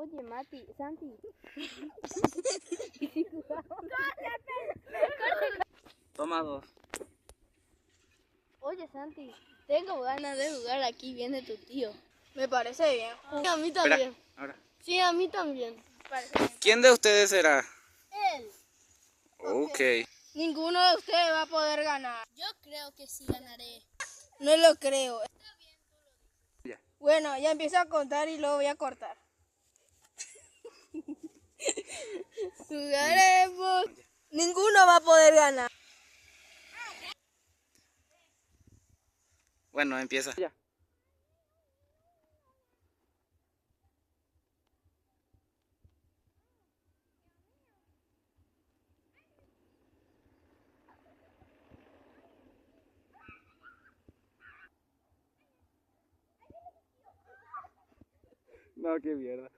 Oye, Mati, Santi. Toma 2. Oye, Santi, tengo ganas de jugar aquí, viene tu tío. Me parece bien. Sí, a mí también. Ahora. Sí, a mí también. ¿Quién de ustedes será? Él. Ok. Ninguno de ustedes va a poder ganar. Yo creo que sí ganaré. No lo creo. Ya. Bueno, ya empiezo a contar y luego voy a cortar. Jugaremos. Ninguno va a poder ganar. Bueno, empieza. Ya. No, qué mierda.